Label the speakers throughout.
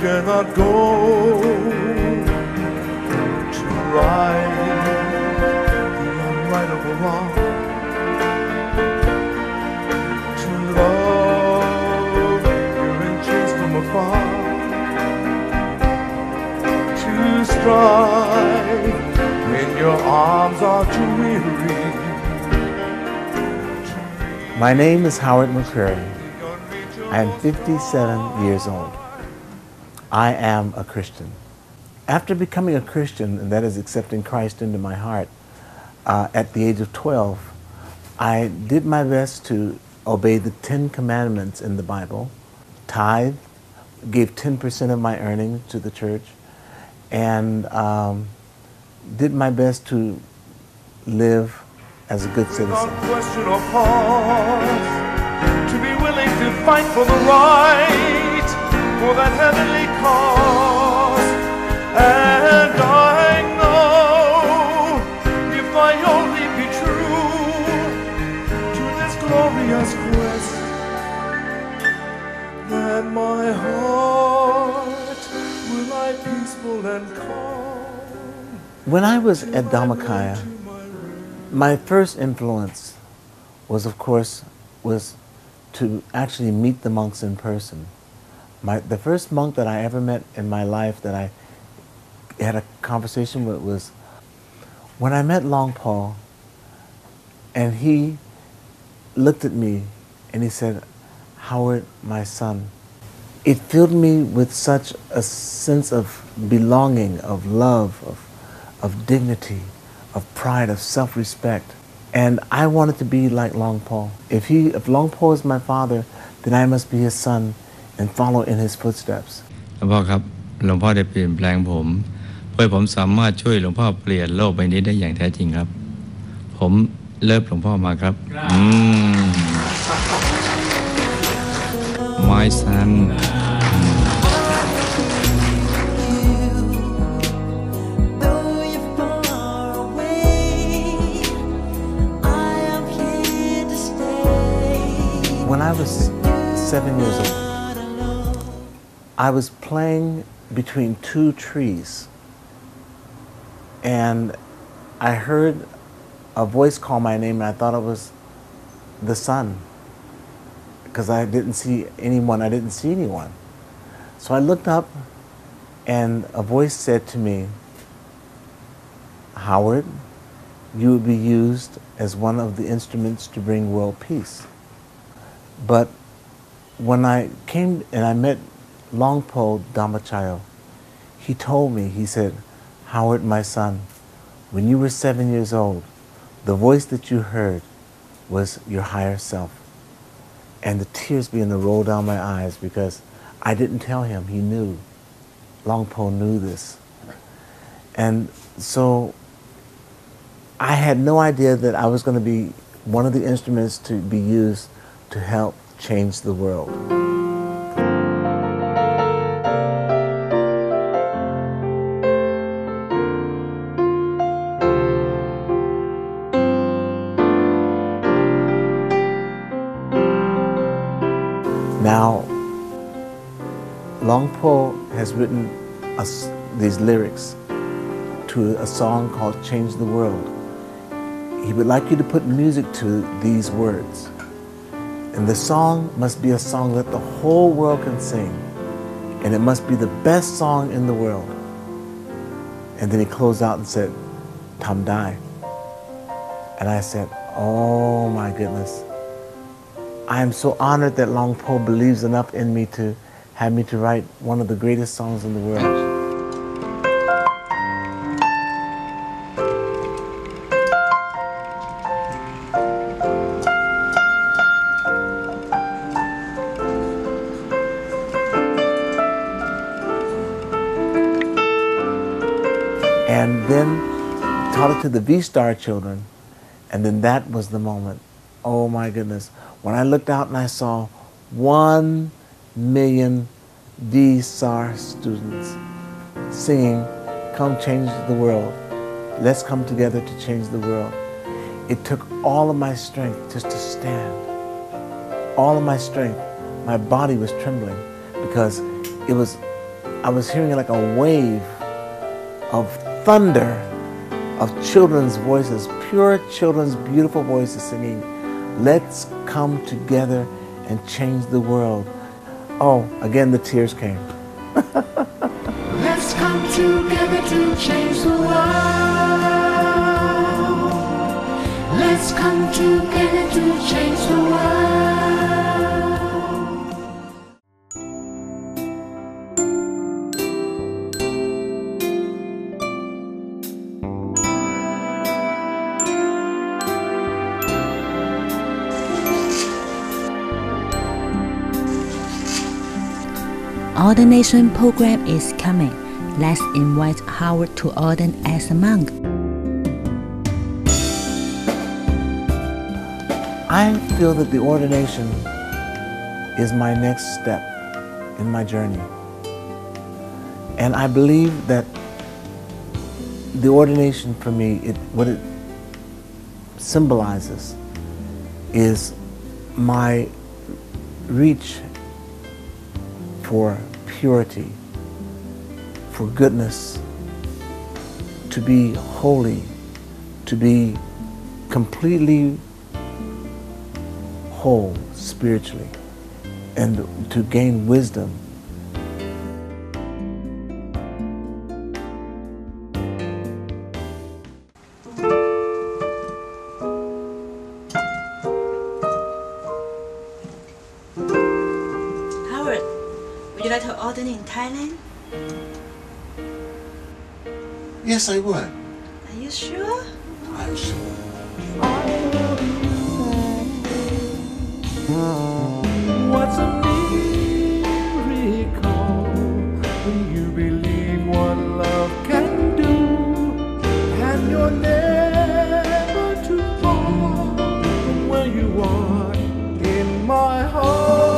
Speaker 1: cannot go to right the unrightable wrong, to love you're in chains from afar, to strive when your arms are too weary.
Speaker 2: My name is Howard McCreary. I am 57 years old. I am a Christian. After becoming a Christian, and that is accepting Christ into my heart, at the age of 12, I did my best to obey the 10 commandments in the Bible, tithe, gave 10% of my earnings to the church, and did my best to live as a good citizen.
Speaker 1: Without question or pause, to be willing to fight for the right, for that heavenly cause. And I know if I only be true to this glorious quest, that my heart will lie peaceful and calm.
Speaker 2: When I was at Dhammakaya, my first influence was, of course, to actually meet the monks in person. The first monk that I ever met in my life that I had a conversation with was when I met Long Paul, and he looked at me and he said, "Howard, my son." It filled me with such a sense of belonging, of love, of dignity, of pride, of self-respect. And I wanted to be like Long Paul. If Long Paul is my father, then I must be his son and follow in his footsteps.
Speaker 3: หลวงพ่อครับหลวงพ่อได้เปลี่ยนแปลงผมเพื่อผมสามารถช่วยหลวงพ่อเปลี่ยนโลกใบนี้ได้อย่างแท้จริงครับผมเลิฟหลวงพ่อมาครับMy son
Speaker 2: When I was 7 years old, I was playing between two trees, and I heard a voice call my name, and I thought it was the sun, because I didn't see anyone. So I looked up, and a voice said to me, "Howard, you will be used as one of the instruments to bring world peace." But when I came and I met Longpo Dhammachayo, he told me, he said, "Howard, my son, when you were 7 years old, the voice that you heard was your higher self." And the tears began to roll down my eyes because I didn't tell him. He knew. Longpo knew this. And so I had no idea that I was going to be one of the instruments to be used to help change the world. Now, Longpo has written these lyrics to a song called Change the World. He would like you to put music to these words. And the song must be a song that the whole world can sing. And it must be the best song in the world. And then he closed out and said, "Tam Dai." And I said, "Oh my goodness. I am so honored that Long Po believes enough in me to have me to write one of the greatest songs in the world." And then taught it to the V-Star children. And then that was the moment. Oh my goodness. When I looked out and I saw 1 million V-Star students singing, "Come change the world. Let's come together to change the world." It took all of my strength just to stand. All of my strength. My body was trembling because I was hearing like a wave of thunder of children's voices, pure children's beautiful voices singing, "Let's come together and change the world." Oh, again the tears came.
Speaker 4: Let's come together to change the world. Let's come together to change the world.
Speaker 5: Ordination program is coming. Let's invite Howard to ordain as a monk.
Speaker 2: I feel that the ordination is my next step in my journey. And I believe that the ordination for me, what it symbolizes is my reach for purity, for goodness, to be holy, to be completely whole spiritually, and to gain wisdom.
Speaker 5: Howard, would you like to ordain in Thailand?
Speaker 2: Yes, I would.
Speaker 5: Are you sure?
Speaker 2: I'm sure.
Speaker 1: What's a miracle when you believe what love can do, and you're never too far from where you are in my heart.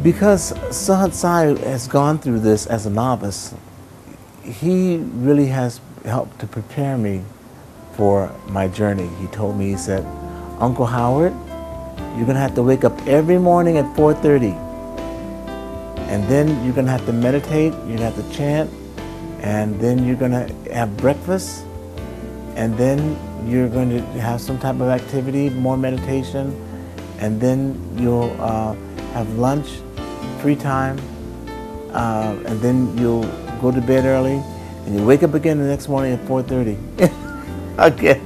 Speaker 2: Because Sahat Sai has gone through this as a novice, he really has helped to prepare me for my journey. He told me, he said, "Uncle Howard, you're going to have to wake up every morning at 4:30. And then you're going to have to meditate, you're going to have to chant, and then you're going to have breakfast, and then you're going to have some type of activity, more meditation, and then you'll have lunch, free time, and then you'll go to bed early, and you wake up again the next morning at 4:30. Again.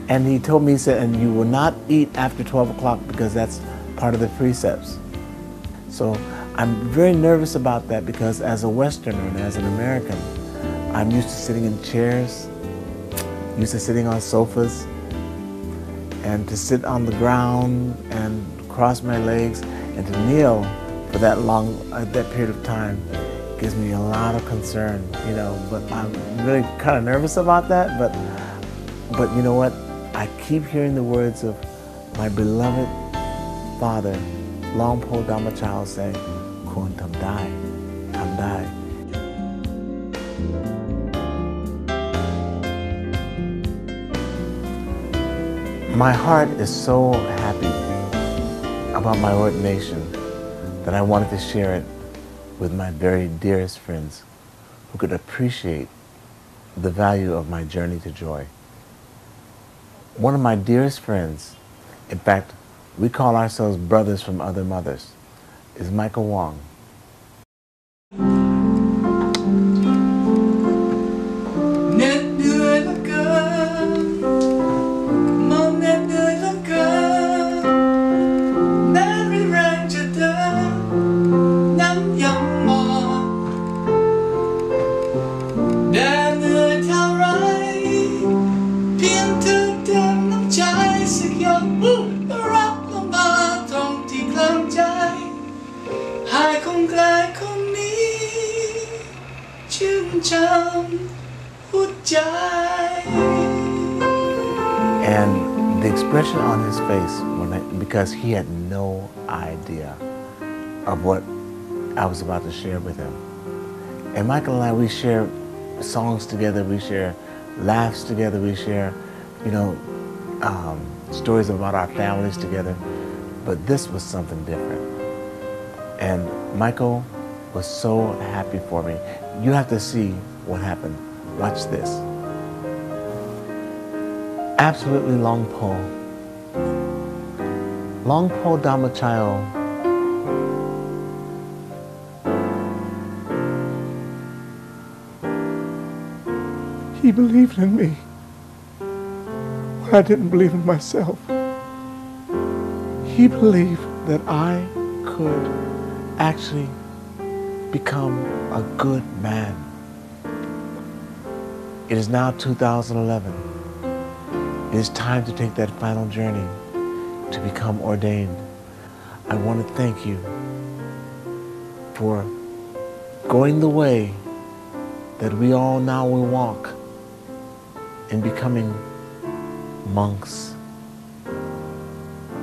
Speaker 2: And he told me, he said, and you will not eat after 12 o'clock because that's part of the precepts. So I'm very nervous about that because as a Westerner and as an American, I'm used to sitting in chairs, used to sitting on sofas, and to sit on the ground and cross my legs and to kneel for that long, that period of time gives me a lot of concern, you know, but I'm really kind of nervous about that, but you know what? I keep hearing the words of my beloved father, Longpo Dhammachow, say, "Kun tam dai, tam dai." My heart is so happy about my ordination that I wanted to share it with my very dearest friends who could appreciate the value of my journey to joy. One of my dearest friends, in fact, we call ourselves brothers from other mothers, is Michael Wong. And the expression on his face, because he had no idea of what I was about to share with him. And Michael and I, we share songs together, we share laughs together, we share, you know, stories about our families together, but this was something different. And Michael was so happy for me. You have to see what happened. Watch this. Absolutely long pole. Long pole Dhammachayo.
Speaker 1: He believed in me when I didn't believe in myself. He believed that I could actually become a good man. It is now 2011. It is time to take that final journey to become ordained. I want to thank you for going the way that we all now will walk in becoming monks,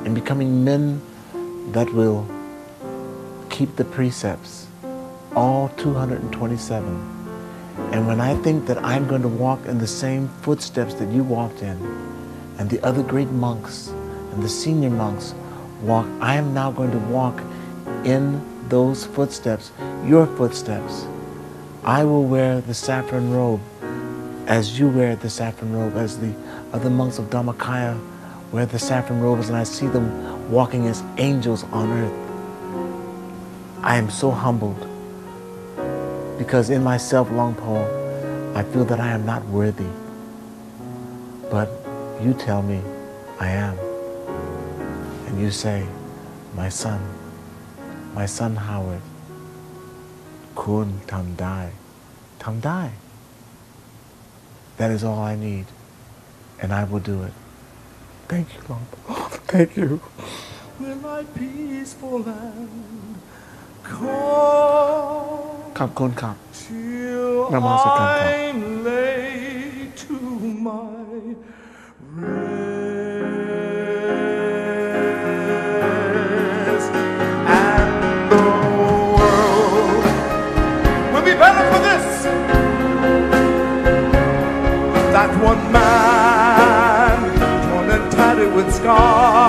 Speaker 1: in becoming men that will keep the precepts, all 227. And when I think that I'm going to walk in the same footsteps that you walked in, and the other great monks and the senior monks walk, I am now going to walk in those footsteps, your footsteps. I will wear the saffron robe as you wear the saffron robe, as the other monks of Dhammakaya wear the saffron robes, and I see them walking as angels on earth. I am so humbled because in myself, Long Paul, I feel that I am not worthy. But you tell me I am. And you say, my son Howard, kun tam dai. Tam dai. That is all I need, and I will do it. Thank you, Long Paul. Thank you. Will my peaceful land call? ขอบคุณครับ นมัสการครับ I'm laid to my rest, and the world will be better for this. That one man torn and tattered with scars